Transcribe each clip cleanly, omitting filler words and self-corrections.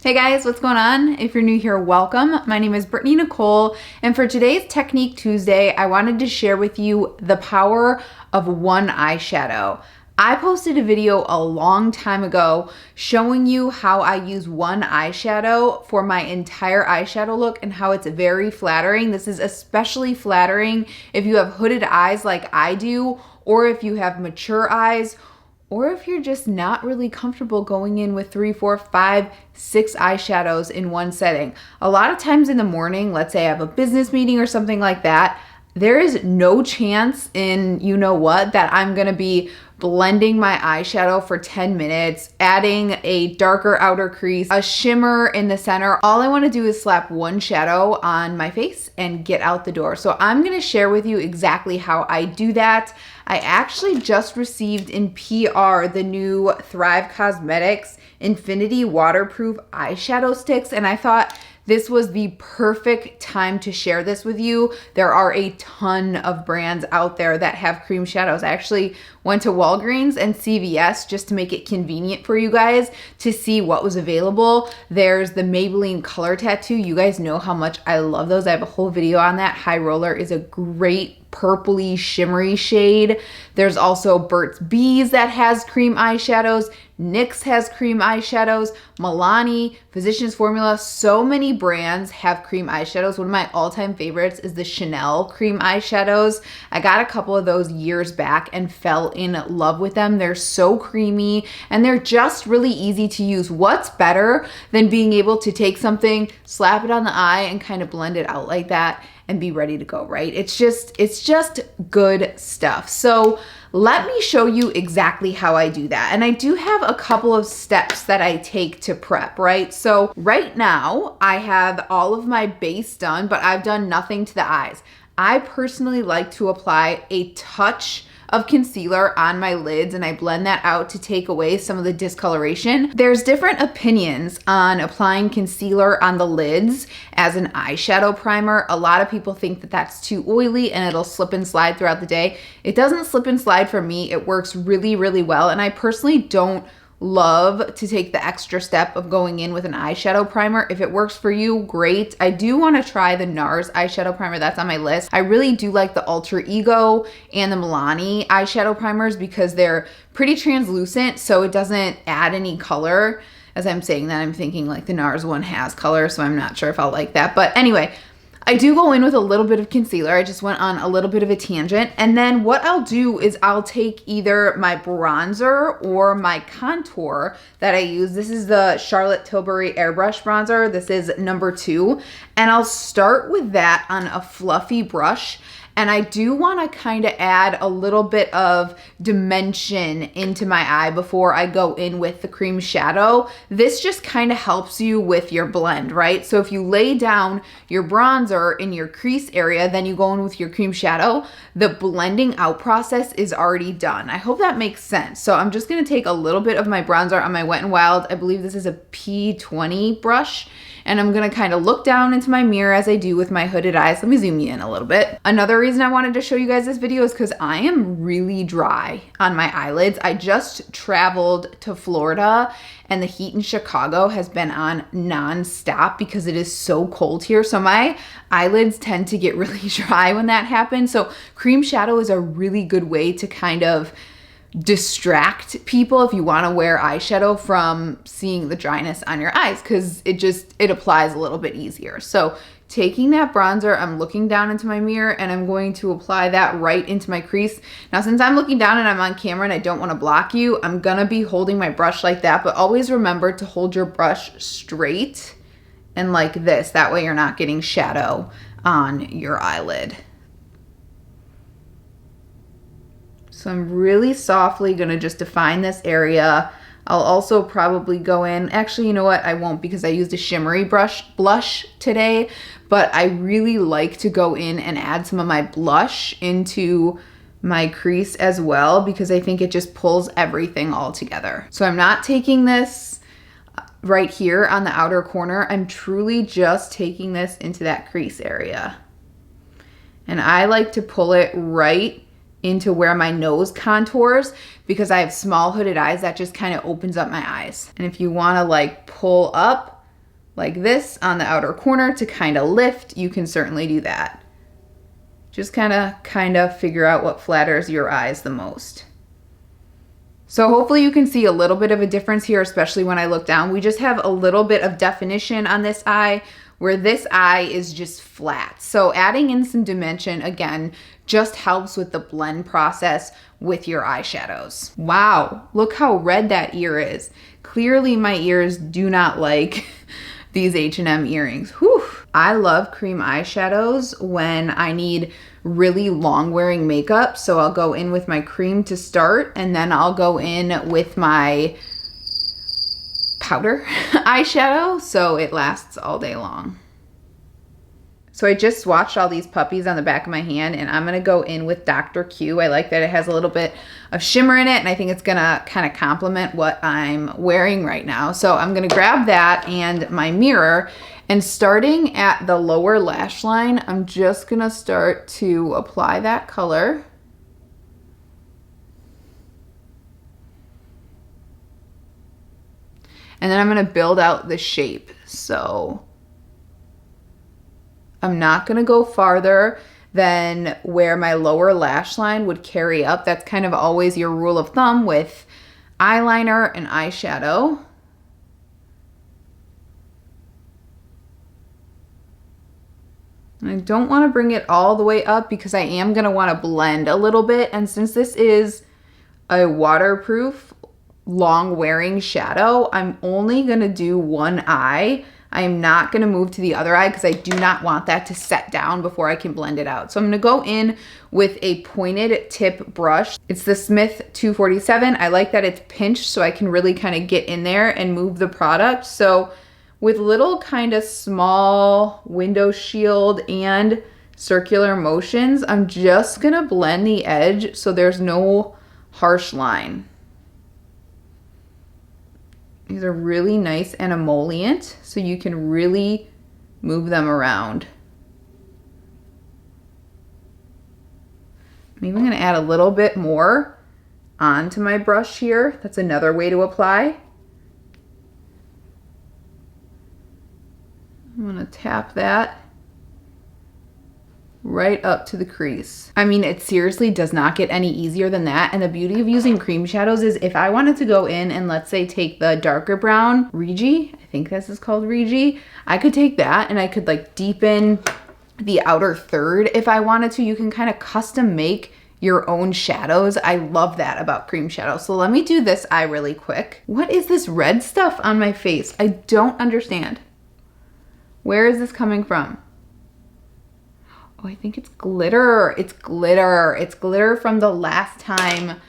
Hey guys, what's going on? If you're new here, welcome. My name is BrittanyNichole, and for today's Technique Tuesday, I wanted to share with you the power of one eyeshadow. I posted a video a long time ago showing you how I use one eyeshadow for my entire eyeshadow look and how it's very flattering. This is especially flattering if you have hooded eyes like I do, or if you have mature eyes, or if you're just not really comfortable going in with 3, 4, 5, 6 eyeshadows in one setting. A lot of times in the morning, let's say I have a business meeting or something like that, there is no chance in you know what that I'm gonna be blending my eyeshadow for 10 minutes, adding a darker outer crease, a shimmer in the center. All I wanna do is slap one shadow on my face and get out the door. So I'm gonna share with you exactly how I do that. I actually just received in PR the new Thrive Cosmetics Infinity Waterproof Eyeshadow Sticks, and I thought this was the perfect time to share this with you. There are a ton of brands out there that have cream shadows. I actually went to Walgreens and CVS just to make it convenient for you guys to see what was available. There's the Maybelline Color Tattoo. You guys know how much I love those. I have a whole video on that. High Roller is a great purpley shimmery shade. There's also Burt's Bees that has cream eyeshadows. NYX has cream eyeshadows. Milani, Physicians Formula, so many brands have cream eyeshadows. One of my all-time favorites is the Chanel cream eyeshadows. I got a couple of those years back and fell in love with them. They're so creamy and they're just really easy to use. What's better than being able to take something, slap it on the eye and kind of blend it out like that and be ready to go, right? It's just good stuff. So let me show you exactly how I do that. And I do have a couple of steps that I take to prep, right? So right now I have all of my base done, but I've done nothing to the eyes. I personally like to apply a touch of concealer on my lids and I blend that out to take away some of the discoloration. There's different opinions on applying concealer on the lids as an eyeshadow primer. A lot of people think that that's too oily and it'll slip and slide throughout the day. It doesn't slip and slide for me. It works really, really well. And I personally don't love to take the extra step of going in with an eyeshadow primer. If it works for you, great. I do want to try the NARS eyeshadow primer. That's on my list. I really do like the Alter Ego and the Milani eyeshadow primers because they're pretty translucent, so it doesn't add any color. As I'm saying that, I'm thinking like the NARS one has color, so I'm not sure if I'll like that. But anyway, I do go in with a little bit of concealer. I just went on a little bit of a tangent. And then what I'll do is I'll take either my bronzer or my contour that I use. This is the Charlotte Tilbury Airbrush Bronzer. This is number 2. And I'll start with that on a fluffy brush. And I do want to kind of add a little bit of dimension into my eye before I go in with the cream shadow. This just kind of helps you with your blend, right? So if you lay down your bronzer in your crease area, then you go in with your cream shadow, the blending out process is already done. I hope that makes sense. So I'm just going to take a little bit of my bronzer on my Wet n Wild. I believe this is a P20 brush. And I'm gonna kind of look down into my mirror as I do with my hooded eyes. Let me zoom you in a little bit. Another reason I wanted to show you guys this video is because I am really dry on my eyelids. I just traveled to Florida and the heat in Chicago has been on non-stop because it is so cold here. So my eyelids tend to get really dry when that happens. So cream shadow is a really good way to kind of distract people if you want to wear eyeshadow from seeing the dryness on your eyes, because it applies a little bit easier. So taking that bronzer, I'm looking down into my mirror and I'm going to apply that right into my crease. Now, since I'm looking down and I'm on camera and I don't want to block you, I'm gonna be holding my brush like that, but always remember to hold your brush straight and like this. That way you're not getting shadow on your eyelid. So I'm really softly gonna just define this area. I'll also probably go in, actually, you know what? I won't because I used a shimmery blush today, but I really like to go in and add some of my blush into my crease as well because I think it just pulls everything all together. So I'm not taking this right here on the outer corner. I'm truly just taking this into that crease area. And I like to pull it right into where my nose contours because I have small hooded eyes. That just kind of opens up my eyes. And if you want to like pull up like this on the outer corner to kind of lift, you can certainly do that. Just kind of figure out what flatters your eyes the most. So hopefully you can see a little bit of a difference here, especially when I look down. We just have a little bit of definition on this eye, where this eye is just flat. So adding in some dimension, again, just helps with the blend process with your eyeshadows. Wow, look how red that ear is. Clearly my ears do not like these H&M earrings. Whew. I love cream eyeshadows when I need really long wearing makeup. So I'll go in with my cream to start, and then I'll go in with my powder eyeshadow so it lasts all day long. So I just swatched all these puppies on the back of my hand, and I'm gonna go in with Dr. Q. I like that it has a little bit of shimmer in it, and I think it's gonna kind of complement what I'm wearing right now. So I'm gonna grab that and my mirror, and starting at the lower lash line, I'm just gonna start to apply that color. And then I'm gonna build out the shape. So I'm not gonna go farther than where my lower lash line would carry up. That's kind of always your rule of thumb with eyeliner and eyeshadow. And I don't wanna bring it all the way up because I am gonna wanna blend a little bit. And since this is a waterproof, long wearing shadow, I'm only gonna do one eye. I am not gonna move to the other eye because I do not want that to set down before I can blend it out. So I'm gonna go in with a pointed tip brush. It's the Smith 247. I like that it's pinched so I can really kind of get in there and move the product. So with little kind of small window shield and circular motions, I'm just gonna blend the edge so there's no harsh line. These are really nice and emollient, so you can really move them around. Maybe I'm gonna add a little bit more onto my brush here. That's another way to apply. I'm gonna tap that right up to the crease. I mean, it seriously does not get any easier than that. And the beauty of using cream shadows is if I wanted to go in and let's say take the darker brown, Regi, I think this is called Regi, I could take that and I could like deepen the outer third if I wanted to. You can kind of custom make your own shadows. I love that about cream shadows. So let me do this eye really quick. What is this red stuff on my face? I don't understand. Where is this coming from? Oh, I think it's glitter. It's glitter. It's glitter from the last time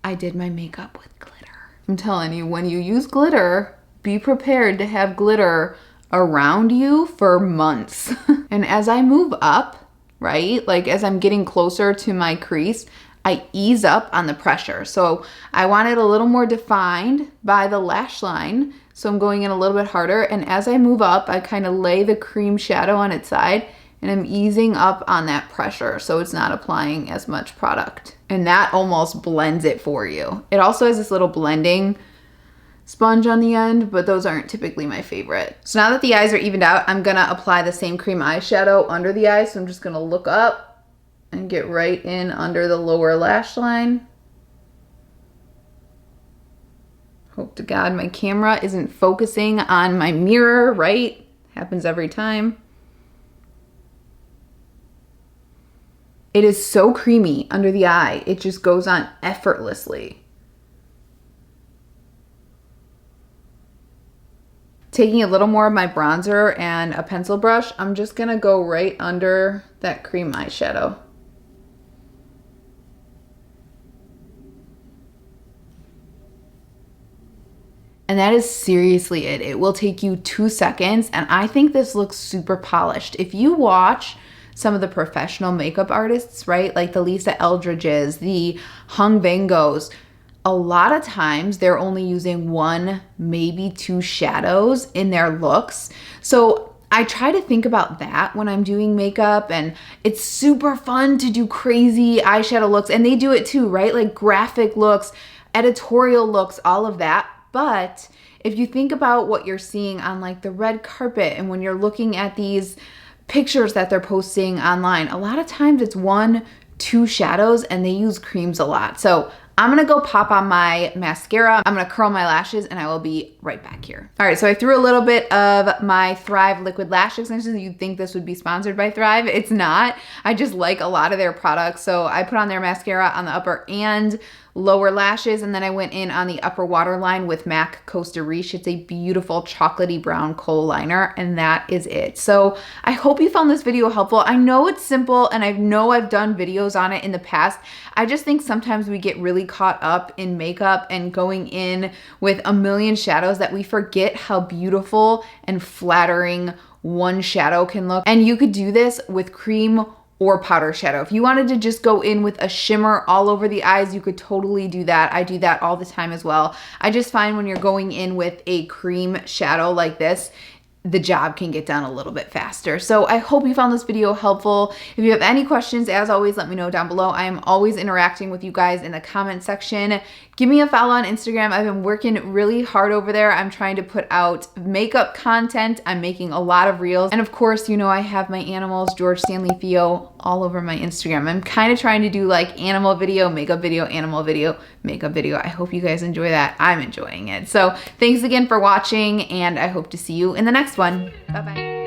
I did my makeup with glitter. I'm telling you, when you use glitter, be prepared to have glitter around you for months. And as I move up, right, like as I'm getting closer to my crease, I ease up on the pressure. So I want it a little more defined by the lash line. So I'm going in a little bit harder. And as I move up, I kind of lay the cream shadow on its side and I'm easing up on that pressure so it's not applying as much product. And that almost blends it for you. It also has this little blending sponge on the end, but those aren't typically my favorite. So now that the eyes are evened out, I'm gonna apply the same cream eyeshadow under the eyes. So I'm just gonna look up and get right in under the lower lash line. Hope to God my camera isn't focusing on my mirror, right? Happens every time. It is so creamy under the eye. It just goes on effortlessly. Taking a little more of my bronzer and a pencil brush, I'm just gonna go right under that cream eyeshadow. And that is seriously it. It will take you 2 seconds, and I think this looks super polished. If you watch some of the professional makeup artists, right? Like the Lisa Eldridges, the Hung Bangos, a lot of times they're only using 1, maybe 2 shadows in their looks. So I try to think about that when I'm doing makeup, and it's super fun to do crazy eyeshadow looks, and they do it too, right? Like graphic looks, editorial looks, all of that. But if you think about what you're seeing on like the red carpet and when you're looking at these pictures that they're posting online, a lot of times it's 1, 2 shadows and they use creams a lot. So I'm gonna go pop on my mascara. I'm gonna curl my lashes and I will be right back here. All right, so I threw a little bit of my Thrive liquid lash extensions. You'd think this would be sponsored by Thrive. It's not. I just like a lot of their products. So I put on their mascara on the upper and lower lashes, and then I went in on the upper waterline with MAC Costa Riche. It's a beautiful chocolatey brown kohl liner, and that is it. So I hope you found this video helpful. I know it's simple, and I know I've done videos on it in the past. I just think sometimes we get really caught up in makeup and going in with a million shadows that we forget how beautiful and flattering one shadow can look. And you could do this with cream or powder shadow. If you wanted to just go in with a shimmer all over the eyes, you could totally do that. I do that all the time as well. I just find when you're going in with a cream shadow like this, the job can get done a little bit faster. So I hope you found this video helpful. If you have any questions, as always, let me know down below. I am always interacting with you guys in the comment section. Give me a follow on Instagram. I've been working really hard over there. I'm trying to put out makeup content. I'm making a lot of reels. And of course, you know, I have my animals, George, Stanley, Theo, all over my Instagram. I'm kind of trying to do like animal video, makeup video, animal video, makeup video. I hope you guys enjoy that. I'm enjoying it. So thanks again for watching, and I hope to see you in the next one. Bye-bye.